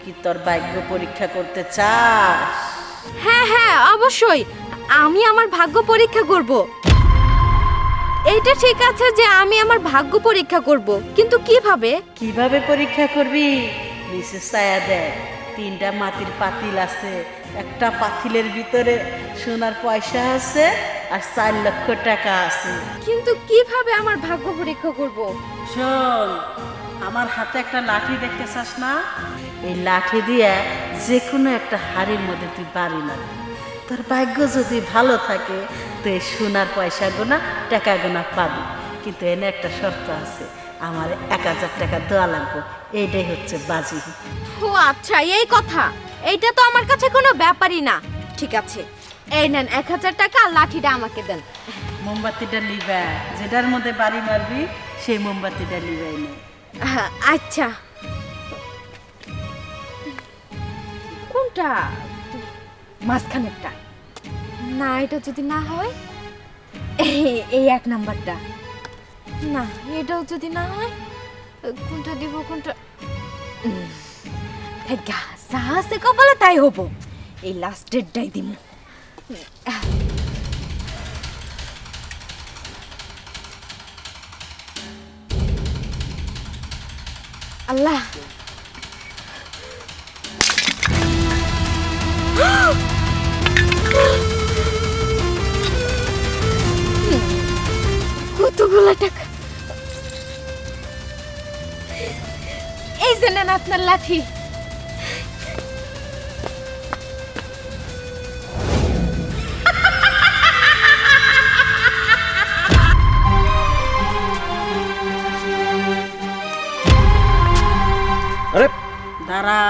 কি তোর ভাগ্য পরীক্ষা করতে চাস? হ্যাঁ হ্যাঁ অবশ্যই, আমি আমার ভাগ্য পরীক্ষা করব। এইটা ঠিক আছে যে আমি আমার ভাগ্য পরীক্ষা করব, কিন্তু কিভাবে? কিভাবে পরীক্ষা করবি? নিচে ছায়া দেখ, 3টা মাটির পাতিল আছে। একটা পাতিলের ভিতরে সোনার পয়সা আছে আর 4 লক্ষ টাকা আছে। কিন্তু কিভাবে আমার ভাগ্য পরীক্ষা করব? শোন, আমার হাতে একটা লাঠি দেখতে চাস না? এই লাঠি দিয়ে যে কোনো একটা হাড়ির মধ্যে তুই বাড়ি মারবি। তোর ভাগ্য যদি ভালো থাকে তো এই সোনার পয়সা গোনা টাকা গোনা পাবি, কিন্তু এনে একটা শর্ত আছে, আমার 1000 টাকা দেওয়া লাগবে। এইটাই হচ্ছে বাজি। ও আচ্ছা, এই কথা। এইটা তো আমার কাছে কোনো ব্যাপারই না। ঠিক আছে, এই নেন 1000 টাকা, আর লাঠিটা আমাকে দেন। মোমবাতিটা লিবা, যেটার মধ্যে বাড়ি মারবি সেই মোমবাতিটা লিবাই নে। আচ্ছা, কোনটা? মাঝখানেরটা? না, এটা যদি না হয় এই 1 নাম্বারটা। না, এটাও যদি না হয়, কোনটা দিব? কোনটা? যা আছে কপালে তাই হবো। এই লাস্টেরটাই দিব। আল্লাহ, কতগুলো টাকা! এই যে নেন আপনার লাঠি। আরে দাঁড়া,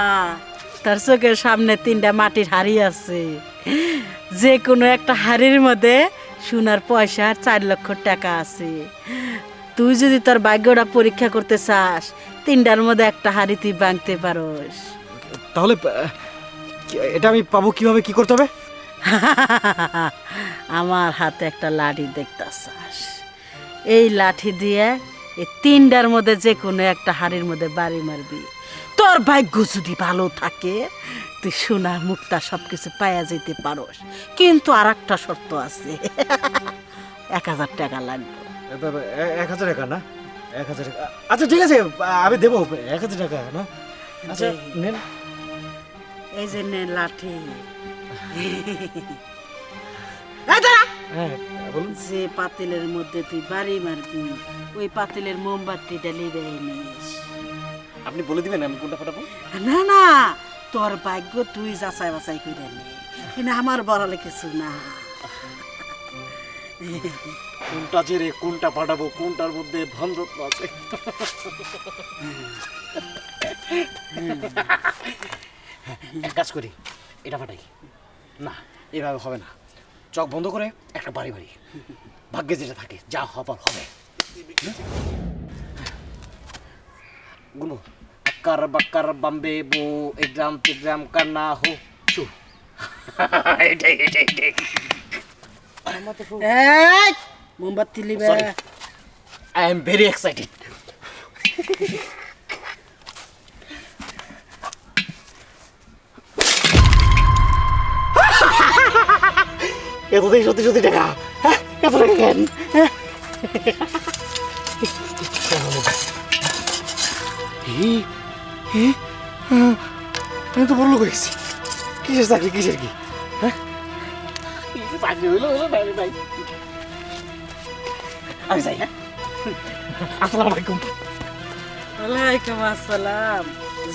তার চোখের সামনে 3টা মাটির হাড়ি আছে। যে কোনো একটা হাড়ির মধ্যে সোনার পয়সা আর 4 লক্ষ টাকা আছে। তুই যদি তোর ভাগ্যটা পরীক্ষা করতে চাস, 3টার মধ্যে একটা হাড়ি তুই ভাঙতে পারোস। তাহলে এটা আমি পাবো কিভাবে, কি করতে হবে? আমার হাতে একটা লাঠি দেখতে চাস? এই লাঠি দিয়ে এই 3টার মধ্যে যে কোনো একটা হাড়ির মধ্যে বাড়ি মারবি। তোর ভাগ্য যদি ভালো থাকে তুই সোনা মুক্তা সবকিছু পাইয়া যেতে পারোস, কিন্তু আর একটা শর্ত আছে। 1000 টাকা লাগবে। 1000 টাকা না? 1000 টাকা, আচ্ছা ঠিক আছে, আমি দেবো 1000 টাকা না? আচ্ছা নেন। এই যে নে লাঠি। হ্যাঁ বলুন। যে পাতিলের মধ্যে তুই বাড়ি মারবি ওই পাতিলের মোমবাতিটা লিবে নিস। আপনি বলে দিবেন আমি কোনটা ফাটাবো? না না, তোর ভাগ্য তুই যাচাই বাছাই করে নে, কিন্তু আমার বড়লে কিছু না। কোনটা ছেড়ে কোনটা ফাটাবো, কোনটার মধ্যে ধনরত্ন আছে। এক কাজ করি, এটা ফাটাই। না, এভাবে হবে না। চোখ বন্ধ করে একটা বাড়ি বাড়ি, ভাগ্যে যেটা থাকে যা হবার হবে। গুনবো, আক্কার বাক্কার বাম্বে বো এক্সাম টেক্সাম কান্না হো চু। এটাই এটাই এটাই। এই মোমবাতি লিবে। I am very excited. এতদিন সত্যি সত্যি টাকা, হ্যাঁ এত টাকা কেন? আমি তো বড় লোক হয়েছি। কিসের চাকরি, কিসের কি? হ্যাঁ চাকরি হইলো হইলো, নাই নাই। আমি যাই, হ্যাঁ। আসসালামু আলাইকুম। ওয়ালাইকুম আসসালাম।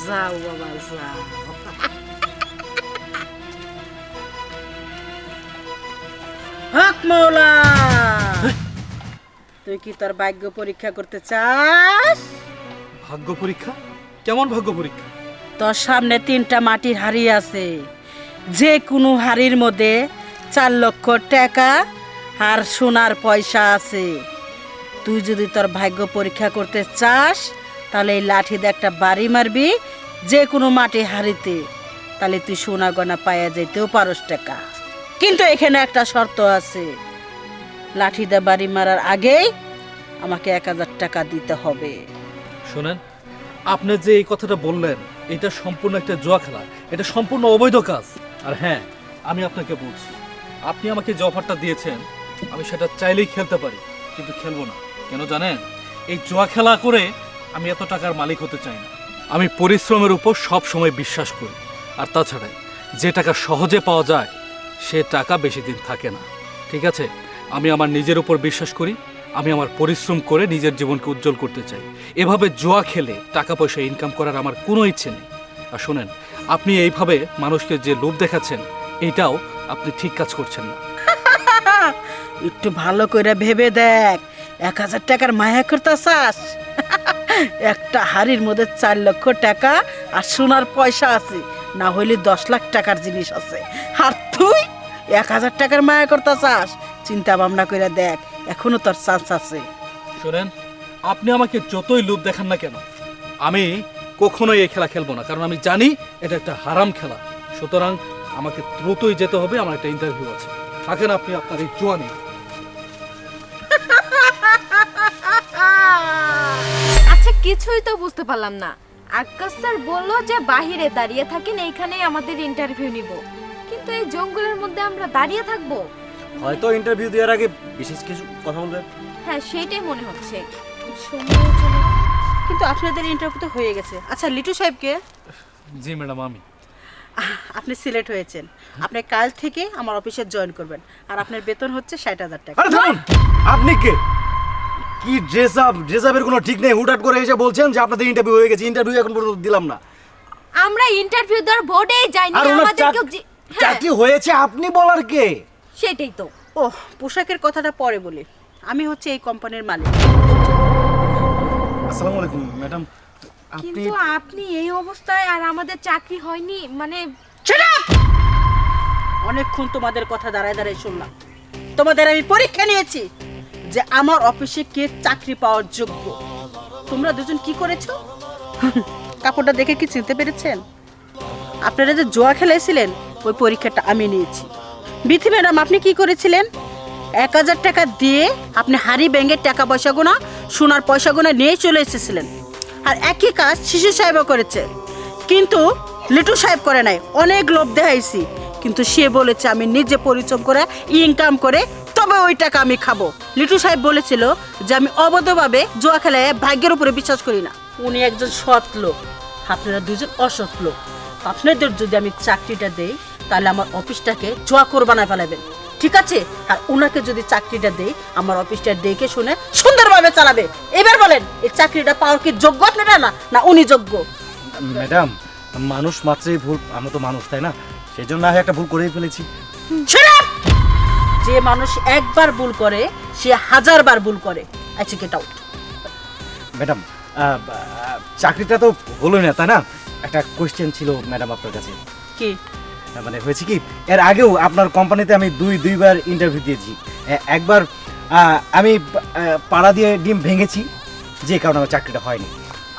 যাও বাবা যাও। হক মৌলা, তুই কি তোর ভাগ্য পরীক্ষা করতে চাস? ভাগ্য পরীক্ষা? কেমন ভাগ্য পরীক্ষা? তোর সামনে 3টা মাটির হাড়ি আছে। যে কোনো হাড়ির মধ্যে 4 লক্ষ টাকা আর সোনার পয়সা আছে। তুই যদি তোর ভাগ্য পরীক্ষা করতে চাস তাহলে এই লাঠি দিয়ে একটা বাড়ি মারবি যে কোনো মাটি হাড়িতে, তাহলে তুই সোনা গয়না পাইয়া যেতেও পারস টাকা। কিন্তু এখানে একটা শর্ত আছে, লাঠি দিয়ে বাড়ি মারার আগেই আমাকে 1000 টাকা দিতে হবে। শোনেন, আপনি যে এই কথাটা বললেন এটা সম্পূর্ণ একটা জুয়া খেলা, এটা সম্পূর্ণ অবৈধ কাজ। আর হ্যাঁ, আমি আপনাকে বলছি, আপনি আমাকে যে অফারটা দিয়েছেন আমি সেটা চাইলেই খেলতে পারি, কিন্তু খেলবো না। কেন জানেন? এই জুয়া খেলা করে আমি এত টাকার মালিক হতে চাই না। আমি পরিশ্রমের উপর সব সময় বিশ্বাস করি। আর তাছাড়া যে টাকা সহজে পাওয়া যায় সে টাকা বেশি দিন থাকে না। ঠিক আছে, আমি আমার নিজের উপর বিশ্বাস করি, আমি আমার পরিশ্রম করে নিজের জীবনকে উজ্জ্বল করতে চাই। এভাবে জুয়া খেলে টাকা পয়সা ইনকাম করার আমার কোনো ইচ্ছে নেই। আর শোনেন, আপনি এইভাবে মানুষকে যে লোভ দেখাচ্ছেন এইটাও আপনি ঠিক কাজ করছেন না। একটু ভালো করে ভেবে দেখ, 1000 টাকার মায়া করতে চাস? একটা হাড়ির মধ্যে 4 লক্ষ টাকা আর সোনার পয়সা আছে, না হইলে 10 লাখ টাকার জিনিস আছে, আর তুই 1000 টাকার মায়া করতে চাস? চিন্তা ভাবনা করে দেখ, এখনো তোর চান্স আছে। শোনেন, আপনি আমাকে যতই লোভ দেখান না কেন, আমি কখনোই এই খেলা খেলবো না, কারণ আমি জানি এটা একটা হারাম খেলা। সুতরাং আমাকে দ্রুতই যেতে হবে, আমার একটা ইন্টারভিউ আছে। থাকেন আপনি আপনার এই জুয়া নিয়ে। আচ্ছা, কিছুই তো বুঝতে পারলাম না। আকাশ স্যার বললো যে বাহিরে দাঁড়িয়ে থাকেন, এইখানেই আমাদের ইন্টারভিউ নিব, কিন্তু এই জঙ্গলের মধ্যে আমরা দাঁড়িয়ে থাকবো? হয়তো ইন্টারভিউ দেওয়ার আগে বিশেষ কিছু কথা বলবেন। হ্যাঁ, সেটাই মনে হচ্ছে। কিন্তু আপনাদের ইন্টারভিউ তো হয়ে গেছে। আচ্ছা, লিটু সাহেবকে? জি ম্যাডাম, আমি। আপনি সিলেক্ট হয়েছেন, আপনি কাল থেকে আমার অফিসে জয়েন করবেন, আর আপনার বেতন হচ্ছে 60,000 টাকা। আরে থামুন, আপনি কে? কি ড্রেস আপের কোনো ঠিক নেই, হুটহাট করে এসে বলছেন যে আপনাদের ইন্টারভিউ হয়ে গেছে। ইন্টারভিউ এখন পর্যন্ত দিলাম না। আমরা ইন্টারভিউ দেওয়ার বোর্ডেই যাইনি, আর ওনার আমাদেরকেও চাকরি হয়েছে, আপনি বলার কে? সেটাই তো। ও, পোশাকের কথাটা পরে বলি, আমি হচ্ছে এই কোম্পানির মালিক। আসসালামু আলাইকুম ম্যাডাম। আপনি কিন্তু আপনি এই অবস্থায়, আর আমাদের চাকরি হয়নি মানে? অনেকক্ষণ তোমাদের কথা দাঁড়ায় দাঁড়ায় শুনলাম। তোমাদের আমি পরীক্ষা নিয়েছি যে আমার অফিসে কে চাকরি পাওয়ার যোগ্য। তোমরা দুজন কি করেছো? কাপড়টা দেখে কি চিনতে পেরেছেন? আপনারা যে জুয়া খেলেছিলেন ওই পরীক্ষাটা আমি নিয়েছি। বিথি ম্যাডাম, আপনি কি করেছিলেন? 1000 টাকা দিয়ে আপনি হাড়ি ব্যাঙের টাকা পয়সা গোনা, সোনার পয়সা গোনা নিয়ে চলে এসেছিলেন। আর একই কাজ শিশু সাহেবও করেছে, কিন্তু লিটু সাহেব করে নাই। অনেক লোভ দেখাইছি, কিন্তু সে বলেছে আমি নিজে পরিশ্রম করে ইনকাম করে তবে ওই টাকা আমি খাবো। লিটু সাহেব বলেছিল যে আমি অবৈধভাবে জুয়া খেলায় ভাগ্যের উপরে বিশ্বাস করি না। উনি একজন সৎ লোক, আপনারা দুজন অসৎ লোক। আপনাদের যদি আমি চাকরিটা দেই তাহলে আমার অফিসটাকে জুয়া করে বানায় ফেলাবেন, ঠিক আছে? আর ওনাকে যদি চাকরিটা দেই আমার অফিসটা দেখে শুনে সুন্দরভাবে চালাবে। এবার বলেন, এই চাকরিটা পাওয়ার কি যোগ্য আপনারা না উনি যোগ্য? ম্যাডাম, মানুষ মাত্রই ভুল, আমরা তো মানুষ, তাই না? সেই জন্য একটা ভুল করেই ফেলেছি। যে মানুষ একবার ভুল করে সে 1000 বার ভুল করে। আচ্ছা, গেট আউট। ম্যাডাম, চাকরিটা তো হলো না, তাই না? একটা কোয়েশ্চেন ছিল ম্যাডাম আপনার কাছে। কি? মানে হয়েছে কি, এর আগেও আপনার কোম্পানিতে আমি দুইবার ইন্টারভিউ দিয়েছি। একবার আমি পাড়া দিয়ে ডিম ভেঙেছি, যে কারণে আমার চাকরিটা হয়নি।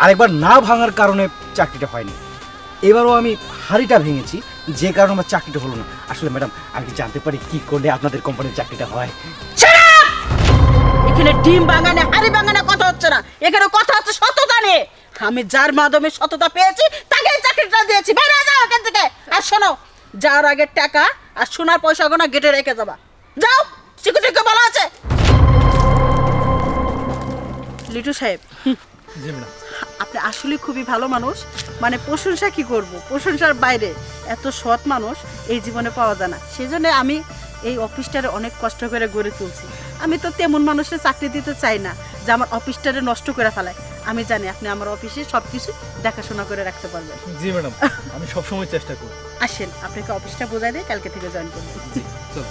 আরেকবার না ভাঙার কারণে চাকরিটা হয়নি। এবারও আমি হাড়িটা ভেঙেছি, যে কারণে আমার চাকরিটা হলো না। আসলে ম্যাডাম, আমি কি জানতে পারি কি করলে আপনাদের কোম্পানির চাকরিটা হয়? এখানে ডিম বাগানে হাড়ি বাগানে কথা হচ্ছে না, এখানে কথা হচ্ছে সততা নিয়ে। আমি যার মাধ্যমে সততা পেয়েছি তাকে এই চাকরিটা দিয়েছি। বাইরে যাও এখান থেকে। আর শোনো, যাওয়ার আগে টাকা আর সোনার পয়সা গোনা গেটে রেখে যাবা। যাও, সিকিউরিটিকে বলা আছে। লিটু সাহেব, জি ম্যাডাম। আপনি আসলে খুবই ভালো মানুষ। মানে প্রশংসা কি করব, প্রশংসার বাইরে এত সৎ মানুষ এই জীবনে পাওয়া যায় না। সেজন্য আমি এই অফিসটারে অনেক কষ্ট করে গড়ে তুলছি। আমি তো তেমন মানুষের চাকরি দিতে চাই না যে আমার অফিসটারে নষ্ট করে ফেলায়। আমি জানি আপনি আমার অফিসে সব কিছু দেখাশোনা করে রাখতে পারবেন। জি ম্যাডাম, আমি সবসময় চেষ্টা করি। আসেন, আপনাকে অফিসটা বোঝাই দিয়ে কালকে থেকে জয়েন করবো। চলো।